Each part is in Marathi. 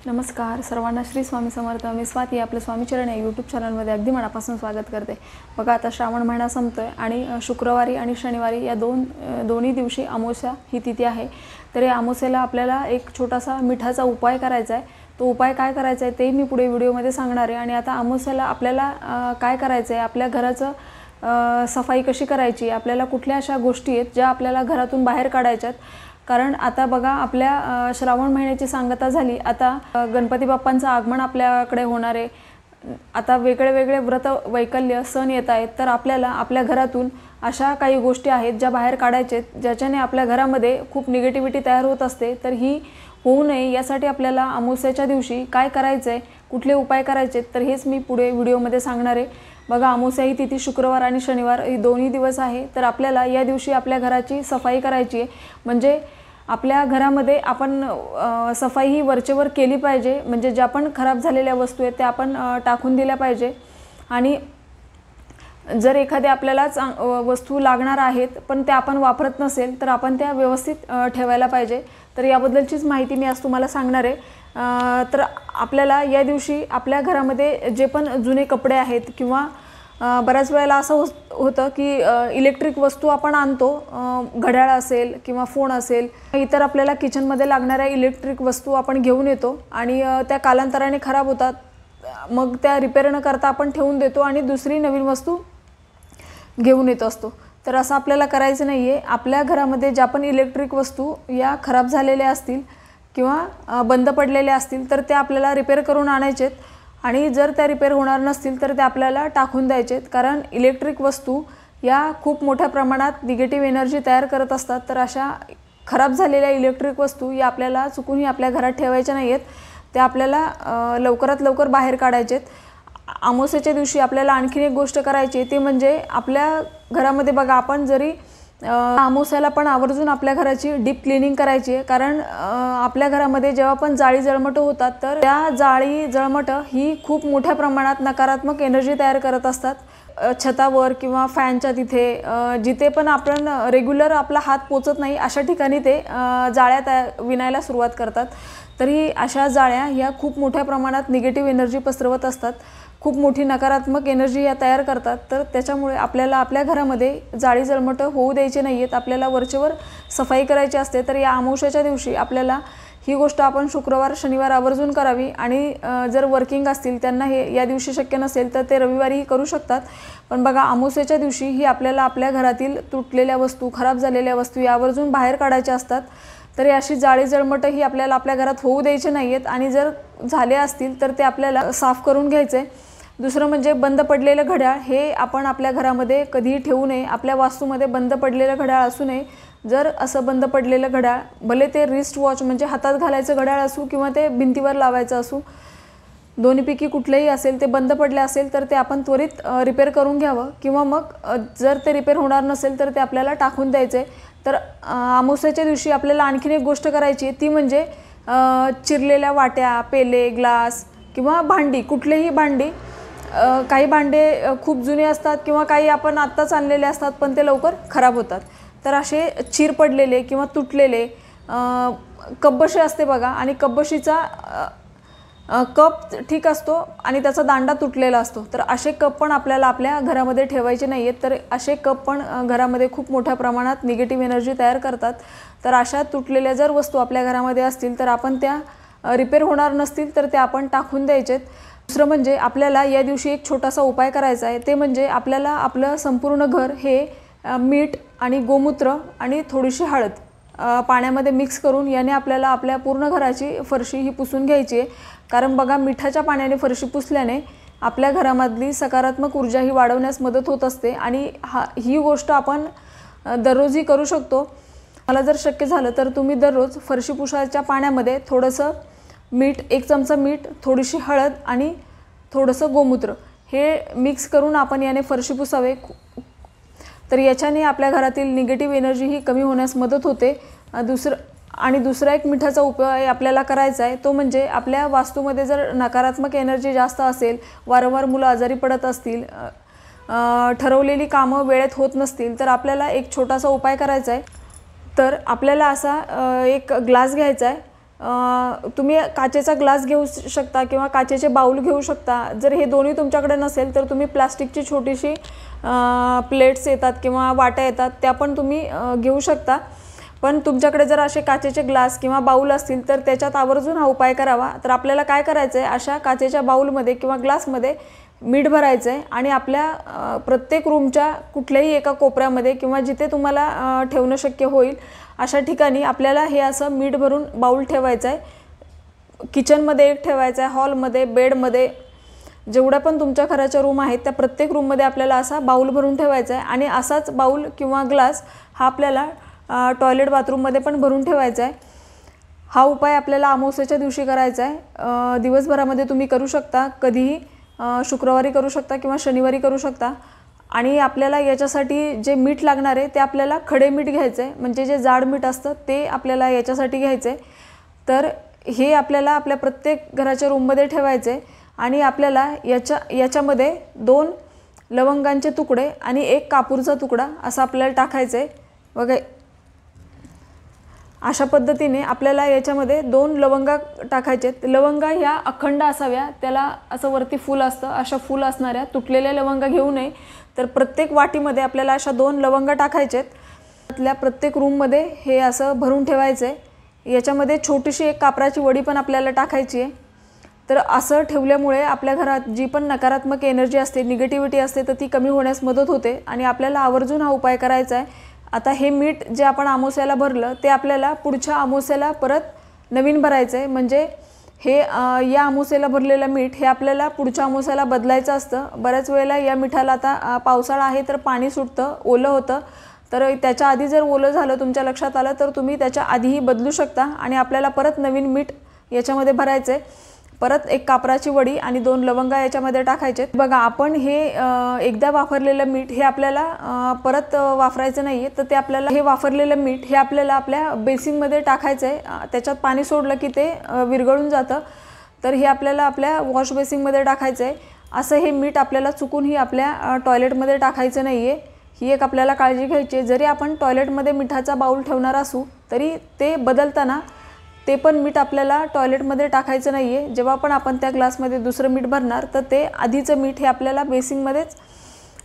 नमस्कार सर्वांना, श्री स्वामी समर्थ. मी स्वाती आपलं स्वामीचरण या यूट्यूब चॅनलमध्ये अगदी मनापासून स्वागत करते. बघा, आता श्रावण महिना संपतोय आणि शुक्रवारी आणि शनिवारी या दोन्ही दिवशी अमावस्या ही तिथी आहे. तर या अमावस्येला आपल्याला एक छोटासा मिठाचा उपाय करायचा आहे. तो उपाय काय करायचा आहे ते मी पुढे व्हिडिओमध्ये सांगणार आहे. आणि आता अमावस्येला आपल्याला काय करायचं आहे, आपल्या घराचं सफाई कशी करायची, आपल्याला कुठल्या अशा गोष्टी आहेत ज्या आपल्याला घरातून बाहेर काढायच्यात. कारण आता बघा, आपल्या श्रावण महिन्याची सांगता झाली. आता गणपती बाप्पांचं आगमन आपल्याकडे होणार आहे. आता वेगळे वेगळे व्रत वैकल्य सण येत आहेत. तर आपल्याला आपल्या घरातून अशा काही गोष्टी आहेत ज्या बाहेर काढायचे, ज्याच्याने आपल्या घरामध्ये खूप निगेटिव्हिटी तयार होत असते. तर ही होऊ नये यासाठी आपल्याला अमावस्येच्या दिवशी काय करायचं आहे, कुठले उपाय करायचे, तर हेच मी पुढे व्हिडिओमध्ये सांगणार आहे. बघा, अमावस्या ही तिथी शुक्रवार आणि शनिवार ही दोन्ही दिवस आहे. तर आपल्याला या दिवशी आपल्या घराची सफाई करायची आहे. म्हणजे आपल्या घरामध्ये आपण सफाई ही वरचेवर केली पाहिजे. म्हणजे ज्या पण खराब झालेल्या वस्तू आहेत त्या आपण टाकून दिल्या पाहिजे. आणि जर एखाद्या आपल्याला वस्तू लागणार आहेत पण त्या आपण वापरत नसेल तर आपण त्या व्यवस्थित ठेवायला पाहिजे. तर याबद्दलचीच माहिती मी आज तुम्हाला सांगणार आहे. तर आपल्याला या दिवशी आपल्या घरामध्ये जे पण जुने कपडे आहेत किंवा बऱ्याच वेळेला असं होतं की इलेक्ट्रिक वस्तू आपण आणतो, घड्याळ असेल किंवा फोन असेल, इतर आपल्याला किचनमध्ये लागणाऱ्या इलेक्ट्रिक वस्तू आपण घेऊन येतो आणि त्या कालांतराने खराब होतात. मग त्या रिपेअर न करता आपण ठेवून देतो आणि दुसरी नवीन वस्तू घेऊन येत असतो. तर असं आपल्याला करायचं नाही आहे. आपल्या घरामध्ये ज्या पण इलेक्ट्रिक वस्तू या खराब झालेल्या असतील किंवा बंद पडलेल्या असतील तर त्या आपल्याला रिपेअर करून आणायचेत. आणि जर त्या रिपेअर होणार नसतील तर त्या आपल्याला टाकून द्यायचेत. कारण इलेक्ट्रिक वस्तू या खूप मोठ्या प्रमाणात निगेटिव्ह एनर्जी तयार करत असतात. तर अशा खराब झालेल्या इलेक्ट्रिक वस्तू या आपल्याला चुकूनही आपल्या घरात ठेवायच्या नाही आहेत. त्या आपल्याला लवकरात लवकर बाहेर काढायचेत. अमावस्येच्या दिवशी आपल्याला आणखीन एक गोष्ट करायची, ते म्हणजे आपल्या घरामध्ये बघा, आपण जरी अमावस्याला पण आवर्जून आपल्या घराची डीप क्लिनिंग करायची आहे. कारण आपल्या घरामध्ये जेव्हा पण जाळी जळमटं होतात तर त्या जाळी जळमटं ही खूप मोठ्या प्रमाणात नकारात्मक एनर्जी तयार करत असतात. छतावर किंवा फॅनच्या तिथे जिथे पण आपण रेग्युलर आपला हात पोचत नाही अशा ठिकाणी ते जाळ्या विणायला सुरुवात करतात. तरी अशा जाळ्या ह्या खूप मोठ्या प्रमाणात निगेटिव्ह एनर्जी पसरवत असतात, खूप मोठी नकारात्मक एनर्जी या तयार करतात. तर त्याच्यामुळे आपल्याला आपल्या घरामध्ये जाळी जळमटं होऊ द्यायची नाही आहेत. आपल्याला वरचेवर सफाई करायची असते. तर या अमावस्येच्या दिवशी आपल्याला ही गोष्ट आपण शुक्रवार शनिवार आवर्जून करावी. आणि जर वर्किंग असतील त्यांना हे या दिवशी शक्य नसेल तर ते रविवारीही करू शकतात. पण बघा, अमावस्येच्या दिवशी ही आपल्याला आपल्या घरातील तुटलेल्या वस्तू, खराब झालेल्या वस्तू या आवर्जून बाहेर काढायच्या असतात. तर अशी जाळी जळमटं ही आपल्याला आपल्या घरात होऊ द्यायची नाही आहेत. आणि जर झाले असतील तर ते आपल्याला साफ करून घ्यायचे. दुसरं म्हणजे बंद पडलेलं घड्याळ हे आपण आपल्या घरामध्ये कधीही ठेवू नये. आपल्या वास्तूमध्ये बंद पडलेलं घड्याळ असू नये. जर असं बंद पडलेलं घड्याळ, भले ते रिस्ट वॉच म्हणजे हातात घालायचं घड्याळ असू किंवा ते भिंतीवर लावायचं असू, दोन्हीपैकी कुठलेही असेल, ते बंद पडले असेल तर ते आपण त्वरित रिपेअर करून घ्यावं. किंवा मग जर ते रिपेअर होणार नसेल तर ते आपल्याला टाकून द्यायचे. तर अमावस्येच्या दिवशी आपल्याला आणखीन एक गोष्ट करायची, ती म्हणजे चिरलेल्या वाट्या, पेले, ग्लास किंवा भांडी, कुठलेही भांडी, काही भांडे खूप जुने असतात किंवा काही आपण आत्ताच आणलेले असतात पण ते लवकर खराब होतात. तर असे चीर पडलेले किंवा तुटलेले कपबशी असते बघा, आणि कपबशीचा कप ठीक असतो आणि त्याचा दांडा तुटलेला असतो. तर असे कप पण आपल्याला आपल्या घरामध्ये ठेवायचे नाही आहेत. तर असे कप पण घरामध्ये खूप मोठ्या प्रमाणात निगेटिव्ह एनर्जी तयार करतात. तर अशा तुटलेल्या जर वस्तू आपल्या घरामध्ये असतील तर आपण त्या रिपेअर होणार नसतील तर त्या आपण टाकून द्यायचेत. दुसरं म्हणजे आपल्याला या दिवशी एक छोटासा उपाय करायचा आहे. ते म्हणजे आपल्याला आपलं संपूर्ण घर हे मीठ आणि गोमूत्र आणि थोडीशी हळद पाण्यामध्ये मिक्स करून याने आपल्याला आपल्या पूर्ण घराची फरशी ही पुसून घ्यायची आहे. कारण बघा, मिठाच्या पाण्याने फरशी पुसल्याने आपल्या घरामधली सकारात्मक ऊर्जा ही वाढवण्यास मदत होत असते. आणि ही गोष्ट आपण दररोजही करू शकतो. मला जर शक्य झालं तर तुम्ही दररोज फरशी पुसायच्या पाण्यामध्ये थोडंसं मीठ, 1 चमचा मीठ, थोडीशी हळद आणि थोडंसं गोमूत्र हे मिक्स करून आपण याने फरशी पुसावे. तर याच्याने आपल्या घरातील निगेटिव्ह एनर्जी ही कमी होण्यास मदत होते. दुसरा एक मिठाचा उपाय आपल्याला करायचा आहे, तो म्हणजे आपल्या वास्तूमध्ये जर नकारात्मक एनर्जी जास्त असेल, वारंवार मुलं आजारी पडत असतील, ठरवलेली कामं वेळेत होत नसतील, तर आपल्याला एक छोटासा उपाय करायचा आहे. तर आपल्याला असा एक ग्लास घ्यायचा आहे. तुम्ही काचेचा ग्लास घेऊ शकता किंवा काचेचे बाउल घेऊ शकता. जर हे दोन्ही तुमच्याकडे नसेल तर तुम्ही प्लास्टिकची छोटीशी प्लेट्स येतात किंवा वाट्या येतात त्या पण तुम्ही घेऊ शकता. पण तुमच्याकडे जर असे काचेचे ग्लास किंवा बाउल असतील तर त्याच्यात आवर्जून हा उपाय करावा. तर आपल्याला काय करायचं आहे, अशा काचेच्या बाउलमध्ये किंवा ग्लासमध्ये मीठ भरायचं आहे आणि आपल्या प्रत्येक रूमच्या कुठल्याही एका कोपऱ्यामध्ये किंवा जिथे तुम्हाला ठेवणं शक्य होईल अशा ठिकाणी आपल्याला हे असं मीठ भरून बाउल ठेवायचं आहे. किचनमध्ये एक ठेवायचं आहे, हॉलमध्ये, बेडमध्ये, जेवढ्या पण तुमच्या घराच्या रूम आहेत त्या प्रत्येक रूममध्ये आपल्याला असा बाउल भरून ठेवायचा आहे. आणि असाच बाउल किंवा ग्लास हा आपल्याला टॉयलेट बाथरूममध्ये पण भरून ठेवायचा आहे. हा उपाय आपल्याला अमावस्येच्या दिवशी करायचा आहे. दिवसभरामध्ये तुम्ही करू शकता, कधीही शुक्रवारी करू शकता किंवा शनिवारी करू शकता. आणि आपल्याला याच्यासाठी जे मीठ लागणार आहे ते आपल्याला खडे मीठ घ्यायचं आहे, म्हणजे जे जाड मीठ असतं ते आपल्याला याच्यासाठी घ्यायचं आहे. तर हे आपल्याला आपल्या प्रत्येक घराच्या रूममध्ये ठेवायचं आहे. आणि आपल्याला याच्यामध्ये 2 लवंगांचे तुकडे आणि 1 कापूरचा तुकडा असं आपल्याला टाकायचं आहे. बघा, अशा पद्धतीने आपल्याला याच्यामध्ये 2 लवंगा टाकायचे. लवंगा ह्या अखंड असाव्या, त्याला असं वरती फूल असतं, अशा फूल असणाऱ्या तुटलेल्या लवंगा घेऊ नये. तर प्रत्येक वाटीमध्ये आपल्याला अशा 2 लवंगा टाकायचे आहेत. त्यातल्या प्रत्येक रूममध्ये हे असं भरून ठेवायचं आहे. याच्यामध्ये छोटीशी 1 कापराची वडी पण आपल्याला टाकायची आहे. तर असं ठेवल्यामुळे आपल्या घरात जी पण नकारात्मक एनर्जी असते, निगेटिव्हिटी असते, तर ती कमी होण्यास मदत होते. आणि आपल्याला आवर्जून हा उपाय करायचा आहे. आता हे मीठ जे आपण अमावस्याला भरलं ते आपल्याला पुढच्या अमावस्याला परत नवीन भरायचं आहे. म्हणजे हे या अमावस्येला भरलेलं मीठ हे आपल्याला पुढच्या अमावस्याला बदलायचं असतं. बऱ्याच वेळेला या मिठाला आता पावसाळा आहे तर पाणी सुटतं, ओलं होतं. तर त्याच्या आधी जर ओलं झालं तुमच्या लक्षात आलं तर तुम्ही त्याच्या आधीही बदलू शकता. आणि आपल्याला परत नवीन मीठ याच्यामध्ये भरायचं आहे. परत 1 कापराची वडी आणि 2 लवंगा याच्यामध्ये टाकायचे. बघा, आपण हे एकदा वापरलेलं मीठ हे आपल्याला परत वापरायचं नाही आहे. तर ते आपल्याला हे वापरलेलं मीठ हे आपल्याला आपल्या बेसिनमध्ये टाकायचं आहे. त्याच्यात पाणी सोडलं की ते विरघळून जातं. तर हे आपल्याला आपल्या वॉश बेसिनमध्ये टाकायचं आहे. असं हे मीठ आपल्याला चुकूनही आपल्या टॉयलेटमध्ये टाकायचं नाही आहे. ही एक आपल्याला काळजी घ्यायची आहे. जरी आपण टॉयलेटमध्ये मिठाचा बाउल ठेवणार असू तरी ते बदलताना ते पण मीठ आपल्याला टॉयलेटमध्ये टाकायचं नाही आहे. जेव्हा पण आपण त्या ग्लासमध्ये दुसरं मीठ भरणार तर ते आधीचं मीठ हे आपल्याला बेसिनमध्येच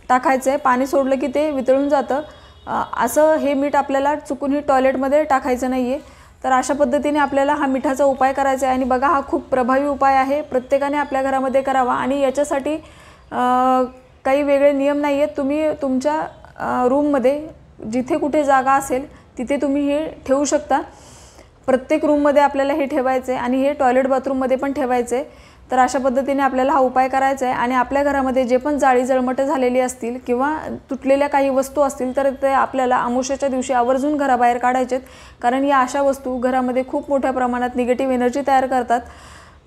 टाकायचं आहे. पाणी सोडलं की ते वितळून जातं. असं हे मीठ आपल्याला चुकूनही टॉयलेटमध्ये टाकायचं नाही आहे. तर अशा पद्धतीने आपल्याला हा मिठाचा उपाय करायचा आहे. आणि बघा, हा खूप प्रभावी उपाय आहे. प्रत्येकाने आपल्या घरामध्ये करावा. आणि याच्यासाठी काही वेगळे नियम नाही आहेत. तुम्ही तुमच्या रूममध्ये जिथे कुठे जागा असेल तिथे तुम्ही हे ठेवू शकता. प्रत्येक रूममध्ये आपल्याला हे ठेवायचं आहे आणि हे टॉयलेट बाथरूममध्ये पण ठेवायचं आहे. तर अशा पद्धतीने आपल्याला हा उपाय करायचा आहे. आणि आपल्या घरामध्ये जे पण जाळी जळमटं झालेली असतील किंवा तुटलेल्या काही वस्तू असतील तर ते आपल्याला अमावस्येच्या दिवशी आवर्जून घराबाहेर काढायचे आहेत. कारण या अशा वस्तू घरामध्ये खूप मोठ्या प्रमाणात निगेटिव्ह एनर्जी तयार करतात.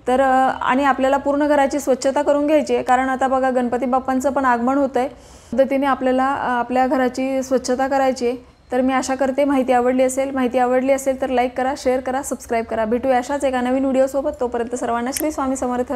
तर आणि आपल्याला पूर्ण घराची स्वच्छता करून घ्यायची आहे. कारण आता बघा, गणपती बाप्पांचं पण आगमन होतं आहे. पद्धतीने आपल्याला आपल्या घराची स्वच्छता करायची आहे. तर मी आशा करते माहिती आवडली असेल तर लाईक करा, शेअर करा, सबस्क्राईब करा. भेटूया अशाच एका नवीन व्हिडिओसोबत. तोपर्यंत सर्वांना श्री स्वामी समर्थ.